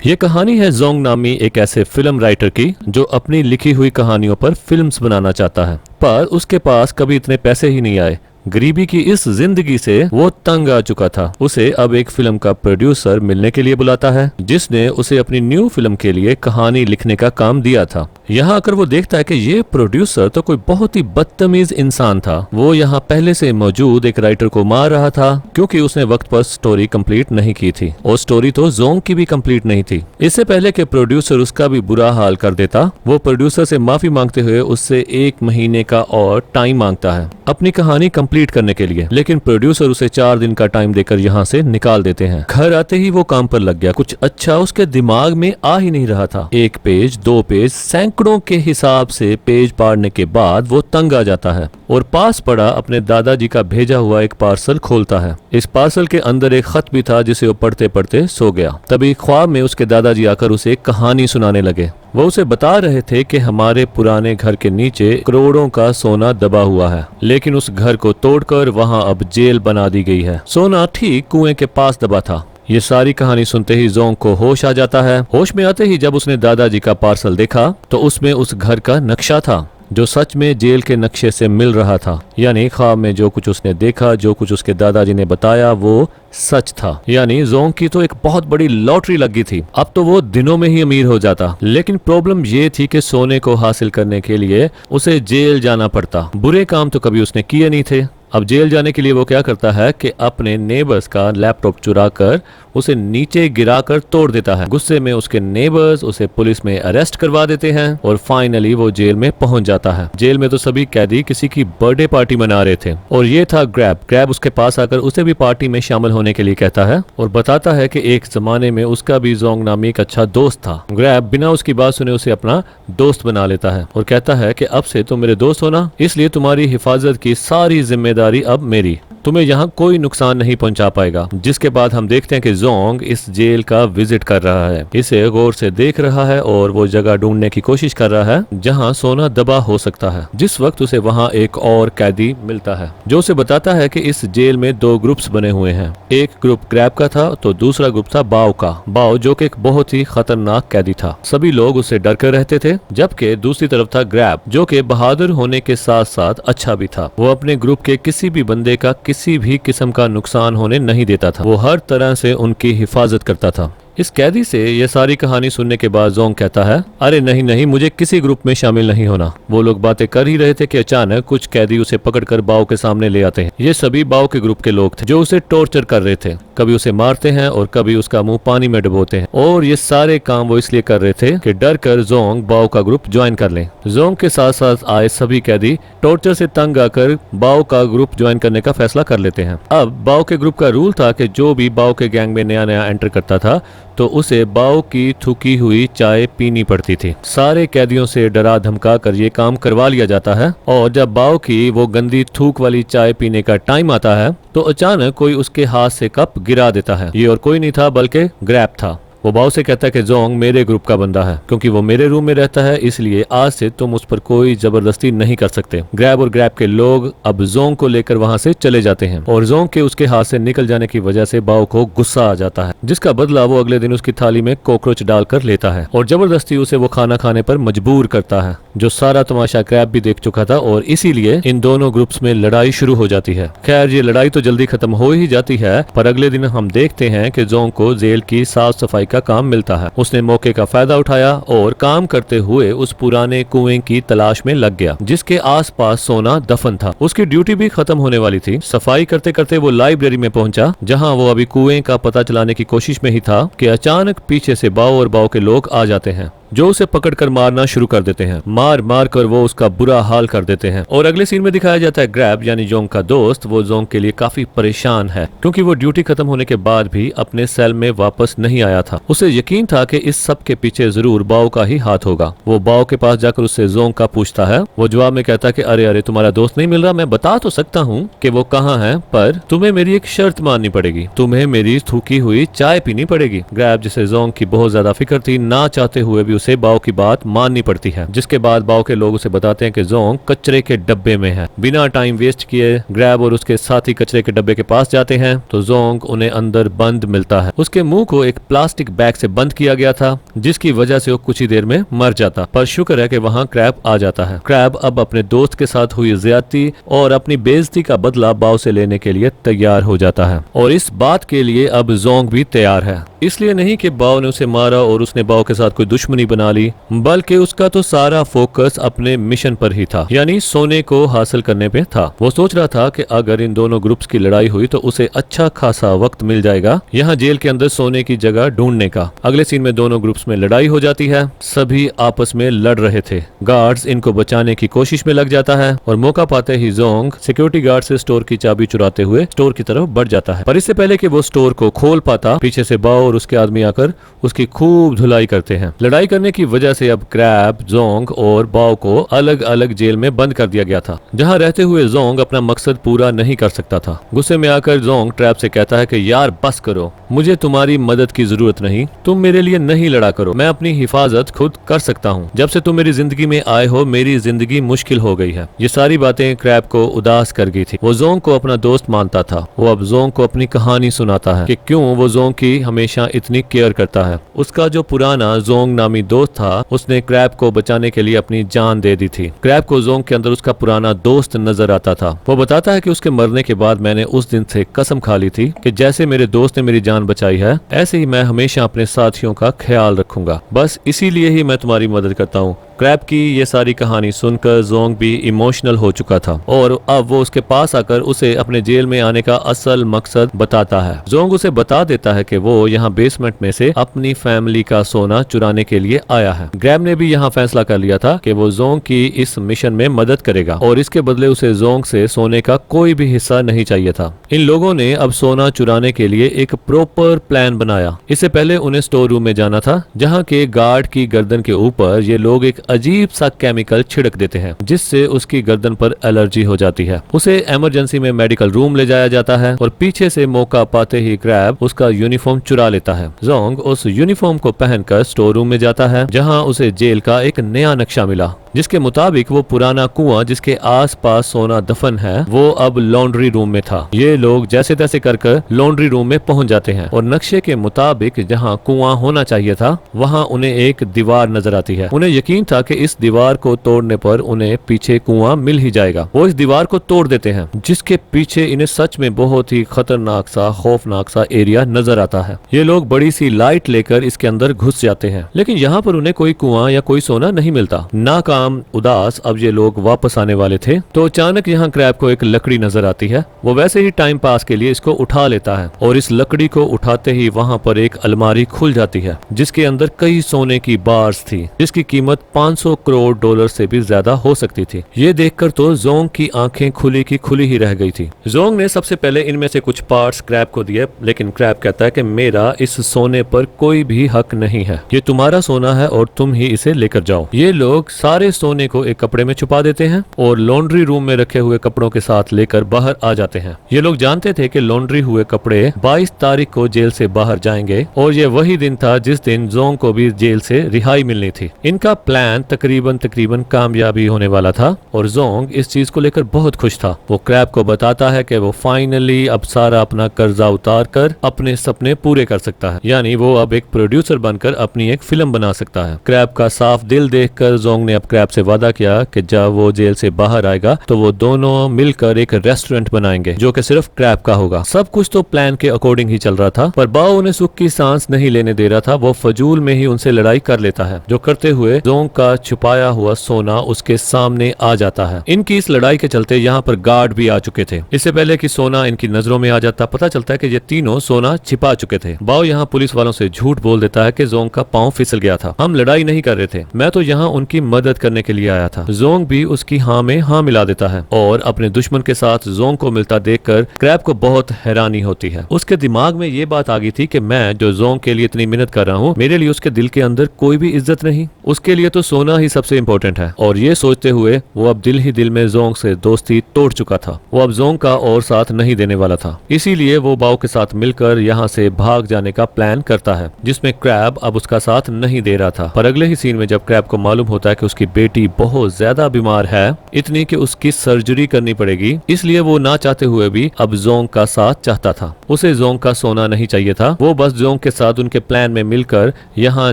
ये कहानी है जोंग नामी एक ऐसे फिल्म राइटर की जो अपनी लिखी हुई कहानियों पर फिल्म्स बनाना चाहता है, पर उसके पास कभी इतने पैसे ही नहीं आए। गरीबी की इस जिंदगी से वो तंग आ चुका था। उसे अब एक फिल्म का प्रोड्यूसर मिलने के लिए बुलाता है, जिसने उसे अपनी न्यू फिल्म के लिए कहानी लिखने का काम दिया था। यहाँ आकर वो देखता है कि ये प्रोड्यूसर तो कोई बहुत ही बदतमीज इंसान था। वो यहाँ पहले से मौजूद एक राइटर को मार रहा था क्योंकि उसने वक्त पर स्टोरी कंप्लीट नहीं की थी, और स्टोरी तो जोंग की भी कंप्लीट नहीं थी। इससे पहले कि प्रोड्यूसर उसका भी बुरा हाल कर देता, वो प्रोड्यूसर से माफी मांगते हुए उससे 1 महीने का और टाइम मांगता है अपनी कहानी कंप्लीट करने के लिए। लेकिन प्रोड्यूसर उसे 4 दिन का टाइम देकर यहाँ से निकाल देते हैं। घर आते ही वो काम पर लग गया। कुछ अच्छा उसके दिमाग में आ ही नहीं रहा था। 1 पेज 2 पेज सैकड़ों के हिसाब से पेज पढ़ने के बाद वो तंग आ जाता है और पास पड़ा अपने दादाजी का भेजा हुआ एक पार्सल खोलता है। इस पार्सल के अंदर एक खत भी था जिसे वो पढ़ते पढ़ते सो गया। तभी ख्वाब में उसके दादाजी आकर उसे एक कहानी सुनाने लगे। वो उसे बता रहे थे कि हमारे पुराने घर के नीचे करोड़ों का सोना दबा हुआ है, लेकिन उस घर को तोड़कर वहां अब जेल बना दी गई है। सोना ठीक कुएं के पास दबा था। ये सारी कहानी सुनते ही जोंग को होश आ जाता है। होश में आते ही जब उसने दादाजी का पार्सल देखा तो उसमें उस घर का नक्शा था जो सच में जेल के नक्शे से मिल रहा था। यानी ख्वाब में जो कुछ उसने देखा, जो कुछ उसके दादाजी ने बताया, वो सच था। यानी जोंग की तो एक बहुत बड़ी लॉटरी लगी थी। अब तो वो दिनों में ही अमीर हो जाता। लेकिन प्रॉब्लम ये थी कि सोने को हासिल करने के लिए उसे जेल जाना पड़ता। बुरे काम तो कभी उसने किए नहीं थे। अब जेल जाने के लिए वो क्या करता है कि अपने नेबर्स का लैपटॉप चुरा कर उसे नीचे गिराकर तोड़ देता है। गुस्से में उसके नेबर्स उसे पुलिस में अरेस्ट करवा देते हैं और फाइनली वो जेल में पहुंच जाता है। जेल में तो सभी कैदी किसी की बर्थडे पार्टी मना रहे थे और ये था ग्रैब उसके पास आकर उसे भी पार्टी में शामिल होने के लिए कहता है और बताता है कि एक जमाने में उसका भी जोंग नामी एक अच्छा दोस्त था। ग्रैब बिना उसकी बात सुने उसे अपना दोस्त बना लेता है और कहता है कि अब से तुम मेरे दोस्त हो ना, इसलिए तुम्हारी हिफाजत की सारी जिम्मेदारी अब मेरी। तुम्हें यहाँ कोई नुकसान नहीं पहुंचा पाएगा। जिसके बाद हम देखते हैं कि जोंग इस जेल का विजिट कर रहा है, इसे गौर से देख रहा है और वो जगह ढूंढने की कोशिश कर रहा है जहाँ सोना दबा हो सकता है। जिस वक्त उसे वहाँ एक और कैदी मिलता है जो उसे बताता है कि इस जेल में 2 ग्रुप्स बने हुए हैं। एक ग्रुप ग्रैब का था तो दूसरा ग्रुप था बाओ का। बाओ जो कि एक बहुत ही खतरनाक कैदी था। सभी लोग उससे डर कर रहते थे, जबकि दूसरी तरफ था ग्रैब जो कि बहादुर होने के साथ साथ अच्छा भी था। वो अपने ग्रुप के किसी भी बंदे का किसी भी किस्म का नुकसान होने नहीं देता था। वो हर तरह से उनकी हिफाजत करता था। इस कैदी से ये सारी कहानी सुनने के बाद जोंग कहता है, अरे नहीं नहीं, मुझे किसी ग्रुप में शामिल नहीं होना। वो लोग बातें कर ही रहे थे कि अचानक कुछ कैदी उसे पकड़कर बाओ के सामने ले आते हैं। ये सभी बाओ के ग्रुप के लोग थे जो उसे टॉर्चर कर रहे थे। कभी उसे मारते हैं और कभी उसका मुंह पानी में डुबोते हैं, और ये सारे काम वो इसलिए कर रहे थे कि डर कर जोंग बाओ का ग्रुप ज्वाइन कर ले। जोंग के साथ साथ आए सभी कैदी टॉर्चर से तंग आकर बाओ का ग्रुप ज्वाइन करने का फैसला कर लेते हैं। अब बाओ के ग्रुप का रूल था कि जो भी बाओ के गैंग में नया नया एंटर करता था तो उसे बाओ की थूकी हुई चाय पीनी पड़ती थी। सारे कैदियों से डरा धमका कर ये काम करवा लिया जाता है, और जब बाओ की वो गंदी थूक वाली चाय पीने का टाइम आता है तो अचानक कोई उसके हाथ से कप गिरा देता है। ये और कोई नहीं था बल्कि ग्रैब था। वो बाओ से कहता है कि जोंग मेरे ग्रुप का बंदा है, क्योंकि वो मेरे रूम में रहता है, इसलिए आज से तुम उस पर कोई जबरदस्ती नहीं कर सकते। ग्रैब और ग्रैब के लोग अब जोंग को लेकर वहां से चले जाते हैं, और जोंग के उसके हाथ से निकल जाने की वजह से बाओ को गुस्सा आ जाता है, जिसका बदला वो अगले दिन उसकी थाली में कॉकरोच डालकर लेता है और जबरदस्ती उसे वो खाना खाने पर मजबूर करता है। जो सारा तमाशा ग्रैब भी देख चुका था, और इसीलिए इन दोनों ग्रुप्स में लड़ाई शुरू हो जाती है। खैर ये लड़ाई तो जल्दी खत्म हो ही जाती है, पर अगले दिन हम देखते हैं कि जोंग को जेल की साफ सफाई का काम मिलता है। उसने मौके का फायदा उठाया और काम करते हुए उस पुराने कुएं की तलाश में लग गया जिसके आसपास सोना दफन था। उसकी ड्यूटी भी खत्म होने वाली थी। सफाई करते करते वो लाइब्रेरी में पहुंचा, जहां वो अभी कुएं का पता चलाने की कोशिश में ही था कि अचानक पीछे से बाओ और बाओ के लोग आ जाते हैं जो उसे पकड़कर मारना शुरू कर देते हैं। मार मार कर वो उसका बुरा हाल कर देते हैं। और अगले सीन में दिखाया जाता है ग्रैब यानी जोंग का दोस्त, वो जोंग के लिए काफी परेशान है क्योंकि वो ड्यूटी खत्म होने के बाद भी अपने सेल में वापस नहीं आया था। उसे यकीन था कि इस सब के पीछे जरूर बाओ का ही हाथ होगा। वो बाओ के पास जाकर उससे जोंग का पूछता है। वो जवाब में कहता है कि अरे अरे, तुम्हारा दोस्त नहीं मिल रहा। मैं बता तो सकता हूँ कि वो कहाँ है, पर तुम्हें मेरी एक शर्त माननी पड़ेगी। तुम्हें मेरी थूकी हुई चाय पीनी पड़ेगी। ग्रैब जिसे जोंग की बहुत ज्यादा फिक्र थी, ना चाहते हुए भी उसे बाओ की बात माननी पड़ती है, जिसके बाद बाओ के लोग उसे बताते हैं कि जोंग कचरे के डब्बे में है। बिना टाइम वेस्ट किए ग्रैब और उसके साथी कचरे के डब्बे के पास जाते हैं तो जोंग उन्हें अंदर बंद मिलता है। उसके मुंह को एक प्लास्टिक बैग से बंद किया गया था, जिसकी वजह से वो कुछ ही देर में मर जाता, पर शुक्र है कि वहां क्रैब आ जाता है। क्रैब अब अपने दोस्त के साथ हुई ज्यादती और अपनी बेइज्जती का बदला बाओ से लेने के लिए तैयार हो जाता है, और इस बात के लिए अब जोंग भी तैयार है। इसलिए नहीं कि बाओ ने उसे मारा और उसने बाओ के साथ कोई दुश्मनी बना ली, बल्कि उसका तो सारा फोकस अपने मिशन पर ही था, यानी सोने को हासिल करने पे था। वो सोच रहा था कि अगर इन दोनों ग्रुप्स की लड़ाई हुई तो उसे अच्छा खासा वक्त मिल जाएगा यहाँ जेल के अंदर सोने की जगह ढूंढने का। अगले सीन में दोनों ग्रुप्स में लड़ाई हो जाती है। सभी आपस में लड़ रहे थे। गार्ड्स इनको बचाने की कोशिश में लग जाता है और मौका पाते ही जोंग सिक्योरिटी गार्ड से स्टोर की चाबी चुराते हुए स्टोर की तरफ बढ़ जाता है। पर इससे पहले कि वो स्टोर को खोल पाता, पीछे से बाओ और उसके आदमी आकर उसकी खूब धुलाई करते हैं। लड़ाई करने की वजह से अब क्रैब, जोंग और बाओ को अलग अलग जेल में बंद कर दिया गया था, जहां रहते हुए जोंग अपना मकसद पूरा नहीं कर सकता था। गुस्से में आकर जोंग ट्रैप से कहता है कि यार बस करो, मुझे तुम्हारी मदद की जरूरत नहीं, तुम मेरे लिए नहीं लड़ा करो, मैं अपनी हिफाजत खुद कर सकता हूँ। जब से तुम मेरी जिंदगी में आए हो मेरी जिंदगी मुश्किल हो गई है। ये सारी बातें क्रैब को उदास कर गई थी। वो जोंग को अपना दोस्त मानता था। वो अब जोंग को अपनी कहानी सुनाता है कि क्यों वो जोंग की हमेशा इतनी केयर करता है। उसका जो पुराना जोंग नामी दोस्त था, उसने क्रैब को बचाने के लिए अपनी जान दे दी थी। क्रैब को जोंग के अंदर उसका पुराना दोस्त नजर आता था। वो बताता है कि उसके मरने के बाद मैंने उस दिन से कसम खा ली थी कि जैसे मेरे दोस्त ने मेरी जान बचाई है, ऐसे ही मैं हमेशा अपने साथियों का ख्याल रखूंगा। बस इसीलिए ही मैं तुम्हारी मदद करता हूँ। क्रैब की ये सारी कहानी सुनकर जोंग भी इमोशनल हो चुका था और अब वो उसके पास आकर उसे अपने जेल में आने का असल मकसद बताता है। जोंग उसे बता देता है कि वो यहाँ बेसमेंट में से अपनी फैमिली का सोना चुराने के लिए आया है। क्रैब ने भी यहाँ फैसला कर लिया था कि वो जोंग की इस मिशन में मदद करेगा और इसके बदले उसे जोंग से सोने का कोई भी हिस्सा नहीं चाहिए था। इन लोगों ने अब सोना चुराने के लिए एक प्रॉपर प्लान बनाया। इससे पहले उन्हें स्टोर रूम में जाना था, जहाँ के गार्ड की गर्दन के ऊपर ये लोग एक अजीब सा केमिकल छिड़क देते हैं, जिससे उसकी गर्दन पर एलर्जी हो जाती है। उसे इमरजेंसी में मेडिकल रूम ले जाया जाता है और पीछे से मौका पाते ही क्रैब उसका यूनिफॉर्म चुरा लेता है। जोंग उस यूनिफॉर्म को पहनकर स्टोर रूम में जाता है, जहां उसे जेल का एक नया नक्शा मिला, जिसके मुताबिक वो पुराना कुआं जिसके आसपास सोना दफन है वो अब लॉन्ड्री रूम में था। ये लोग जैसे तैसे कर लॉन्ड्री रूम में पहुंच जाते हैं और नक्शे के मुताबिक जहां कुआं होना चाहिए था वहां उन्हें एक दीवार नजर आती है। उन्हें यकीन था कि इस दीवार को तोड़ने पर उन्हें पीछे कुआं मिल ही जाएगा। वो इस दीवार को तोड़ देते हैं, जिसके पीछे इन्हें सच में बहुत ही खतरनाक सा, खौफनाक सा एरिया नजर आता है। ये लोग बड़ी सी लाइट लेकर इसके अंदर घुस जाते हैं, लेकिन यहाँ पर उन्हें कोई कुआं या कोई सोना नहीं मिलता। नाकाम उदास अब ये लोग वापस आने वाले थे तो अचानक यहाँ क्रैब को एक लकड़ी नजर आती है। वो वैसे ही टाइम पास के लिए इसको उठा लेता है और इस लकड़ी को उठाते ही वहाँ पर एक अलमारी खुल जाती है, जिसके अंदर कई सोने की बार्स थी, जिसकी कीमत 500 करोड़ डॉलर से भी ज्यादा हो सकती थी। ये देखकर तो जोंग की आंखें खुली की खुली ही रह गई थी। जोंग ने सबसे पहले इनमें से कुछ पार्ट्स क्रैब को दिए, लेकिन क्रैब कहता है कि मेरा इस सोने पर कोई भी हक नहीं है, ये तुम्हारा सोना है और तुम ही इसे लेकर जाओ। ये लोग सारे सोने को एक कपड़े में छुपा देते हैं और लॉन्ड्री रूम में रखे हुए कपड़ों के साथ लेकर बाहर आ जाते हैं। ये लोग जानते थे कि लॉन्ड्री हुए कपड़े 22 तारीख को जेल से बाहर जाएंगे और ये वही दिन था जिस दिन जोंग को भी जेल से रिहाई मिलनी थी। इनका प्लान तकरीबन कामयाबी होने वाला था और जोंग इस चीज को लेकर बहुत खुश था। वो क्रैब को बताता है कि वो फाइनली अब सारा अपना कर्जा उतार कर अपने सपने पूरे कर सकता है, यानी वो अब एक प्रोड्यूसर बनकर अपनी एक फिल्म बना सकता है। क्रैब का साफ दिल देखकर जोंग ने अब क्रैब से वादा किया कि जब वो जेल से बाहर आएगा तो वो दोनों मिलकर एक रेस्टोरेंट बनाएंगे जो कि सिर्फ क्रैब का होगा। सब कुछ तो प्लान के अकॉर्डिंग ही चल रहा था, पर बाओ उन्हें सुख की सांस नहीं लेने दे रहा था। वो फजूल में ही उनसे लड़ाई कर लेता है, जो करते हुए जोंग का छुपाया हुआ सोना उसके सामने आ जाता है। इनकी इस लड़ाई के चलते यहाँ पर गार्ड भी आ चुके थे। इससे पहले कि सोना इनकी नजरों में आ जाता, पता चलता है कि ये तीनों सोना छिपा चुके थे। बाओ यहाँ पुलिस वालों से झूठ बोल देता है कि जोंग का पाँव फिसल गया था, हम लड़ाई नहीं कर रहे थे, मैं तो यहाँ उनकी मदद करने के लिए आया था। जोंग भी उसकी हाँ में हाँ मिला देता है और अपने दुश्मन के साथ जोंग को मिलता देखकर क्रैब को बहुत हैरानी होती है। उसके दिमाग में ये बात आ गई थी कि मैं जो जोंग के लिए इतनी मेहनत कर रहा हूँ, मेरे लिए उसके दिल के अंदर कोई भी इज्जत नहीं, उसके लिए तो सोना ही सबसे इम्पोर्टेंट है। और ये सोचते हुए वो अब दिल ही दिल में जोंग से दोस्ती तोड़ चुका था। वो अब जोंग का और साथ नहीं देने वाला था, इसीलिए वो बाओ के साथ मिलकर यहाँ से भाग जाने का प्लान करता है, जिसमें क्रैब अब उसका साथ नहीं दे रहा था। पर अगले ही सीन में जब क्रैब को मालूम होता है कि उसकी बेटी बहुत ज्यादा बीमार है, इतनी कि उसकी सर्जरी करनी पड़ेगी, इसलिए वो ना चाहते हुए भी अब जोंग का साथ चाहता था। उसे जोंग का सोना नहीं चाहिए था, वो बस जोंग के साथ उनके प्लान में मिलकर यहाँ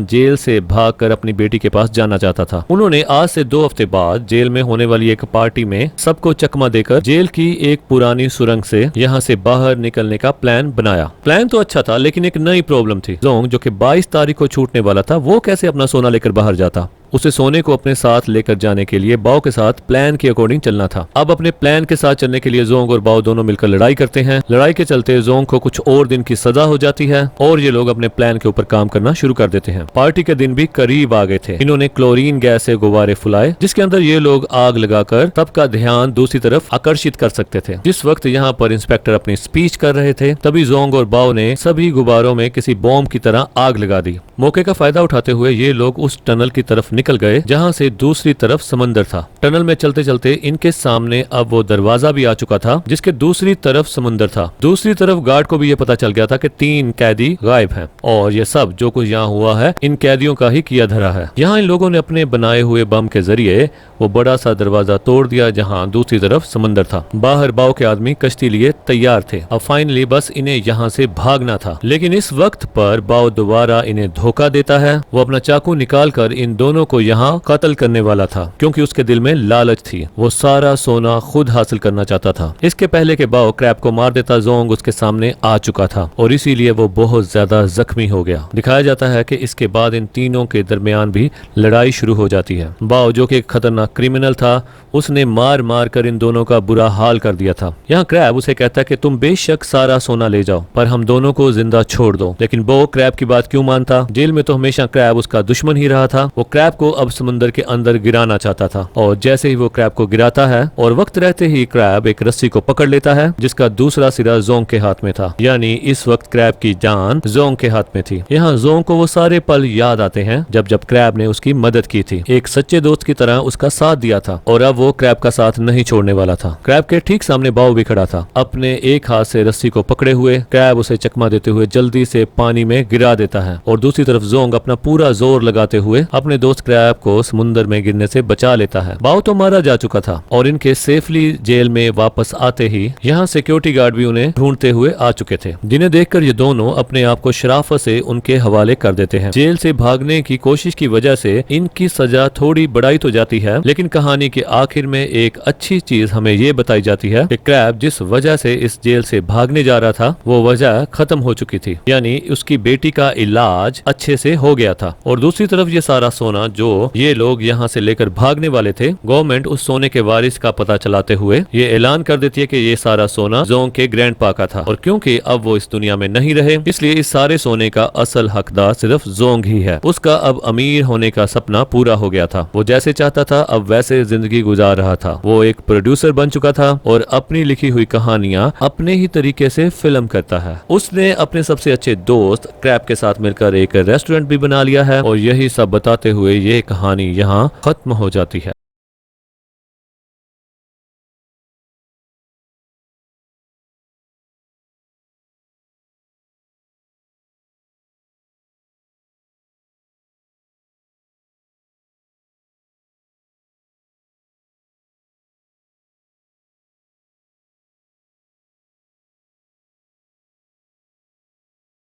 जेल से भागकर अपनी बेटी के पास जाना चाहता था। उन्होंने आज से 2 हफ्ते बाद जेल में होने वाली एक पार्टी में सबको चकमा देकर जेल की एक पुरानी सुरंग से यहाँ से बाहर निकलने का प्लान बनाया। प्लान तो अच्छा था, लेकिन एक नई प्रॉब्लम थी। जोंग जो कि 22 तारीख को छूटने वाला था, वो कैसे अपना सोना लेकर बाहर जाता। उसे सोने को अपने साथ लेकर जाने के लिए बाओ के साथ प्लान के अकॉर्डिंग चलना था। अब अपने प्लान के साथ चलने के लिए जोंग और बाओ दोनों मिलकर लड़ाई करते हैं। लड़ाई के चलते जोंग को कुछ और दिन की सजा हो जाती है और ये लोग अपने प्लान के ऊपर काम करना शुरू कर देते हैं। पार्टी के दिन भी करीब आ गए थे। इन्होंने क्लोरीन गैस से गुब्बारे फुलाए, जिसके अंदर ये लोग आग लगाकर सबका ध्यान दूसरी तरफ आकर्षित कर सकते थे। जिस वक्त यहाँ पर इंस्पेक्टर अपनी स्पीच कर रहे थे, तभी जोंग और बाओ ने सभी गुब्बारों में किसी बॉम्ब की तरह आग लगा दी। मौके का फायदा उठाते हुए ये लोग उस टनल की तरफ निकल गए जहाँ से दूसरी तरफ समंदर था। टनल में चलते चलते इनके सामने अब वो दरवाजा भी आ चुका था, जिसके दूसरी तरफ समंदर था। दूसरी तरफ गार्ड को भी ये पता चल गया था कि 3 कैदी गायब हैं और ये सब जो कुछ यहाँ हुआ है इन कैदियों का ही किया धरा है। यहाँ इन लोगों ने अपने बनाए हुए बम के जरिए वो बड़ा सा दरवाजा तोड़ दिया, जहाँ दूसरी तरफ समंदर था। बाहर बाओ के आदमी कश्ती लिए तैयार थे। अब फाइनली बस इन्हें यहाँ से भागना था, लेकिन इस वक्त पर बाओ दोबारा इन्हें धोखा देता है। वो अपना चाकू निकाल कर इन दोनों को यहाँ कत्ल करने वाला था, क्योंकि उसके दिल में लालच थी। वो सारा सोना खुद हासिल करना चाहता था। इसके पहले के बाओ क्रैब को मार देता, जोंग उसके सामने आ चुका था और इसीलिए वो बहुत ज्यादा जख्मी हो गया। दिखाया जाता है कि इसके बाद इन तीनों के दरमियान भी लड़ाई शुरू हो जाती है। बाओ जो कि एक खतरनाक क्रिमिनल था, उसने मार मार कर इन दोनों का बुरा हाल कर दिया था। यहाँ क्रैब उसे कहता है कि तुम बेशक सारा सोना ले जाओ, पर हम दोनों को जिंदा छोड़ दो। लेकिन वो क्रैब की बात क्यों मानता? जेल में तो हमेशा क्रैब उसका दुश्मन ही रहा था। वो क्रैब को अब समंदर के अंदर गिराना चाहता था और जैसे ही वो क्रैब को गिराता है और वक्त रहते ही क्रैब एक रस्सी को पकड़ लेता है, जिसका दूसरा सिरा जोंग के हाथ में था। यानी इस वक्त क्रैब की जान जोंग के हाथ में थी। यहाँ जोंग को वो सारे पल याद आते हैं जब जब क्रैब ने उसकी मदद की थी, एक सच्चे दोस्त की तरह उसका साथ दिया था और अब वो क्रैब का साथ नहीं छोड़ने वाला था। क्रैब के ठीक सामने बाओ भी खड़ा था, अपने एक हाथ से रस्सी को पकड़े हुए। क्रैब उसे चकमा देते हुए जल्दी से पानी में गिरा देता है और दूसरी तरफ जोंग अपना पूरा जोर लगाते हुए अपने दोस्त क्रैब को समुद्र में गिरने से बचा लेता है। बाओ तो मारा जा चुका था और इनके सेफली जेल में वापस आते ही यहाँ सिक्योरिटी गार्ड भी उन्हें ढूंढते हुए आ चुके थे, जिन्हें देखकर ये दोनों अपने आप को शराफत से उनके हवाले कर देते हैं। जेल से भागने की कोशिश की वजह से इनकी सजा थोड़ी बढ़ाई तो जाती है, लेकिन कहानी के आखिर में एक अच्छी चीज हमें ये बताई जाती है कि क्रैब जिस वजह से इस जेल से भागने जा रहा था, वो वजह खत्म हो चुकी थी। यानी उसकी बेटी का इलाज अच्छे से हो गया था। और दूसरी तरफ ये सारा सोना जो ये लोग यहाँ से लेकर भागने वाले थे, गवर्नमेंट उस सोने के वारिस का पता चलाते हुए ये ऐलान कर देती है कि ये सारा सोना जोंग के ग्रैंडपा का था और क्योंकि अब वो इस दुनिया में नहीं रहे, इसलिए इस सारे सोने का असल हकदार सिर्फ जोंग ही है। उसका अब अमीर होने का सपना पूरा हो गया था। वो जैसे चाहता था अब वैसे जिंदगी गुजार रहा था। वो एक प्रोड्यूसर बन चुका था और अपनी लिखी हुई कहानियां अपने ही तरीके से फिल्म करता है। उसने अपने सबसे अच्छे दोस्त क्रैब के साथ मिलकर एक रेस्टोरेंट भी बना लिया है और यही सब बताते हुए ये कहानी यहाँ खत्म हो जाती है।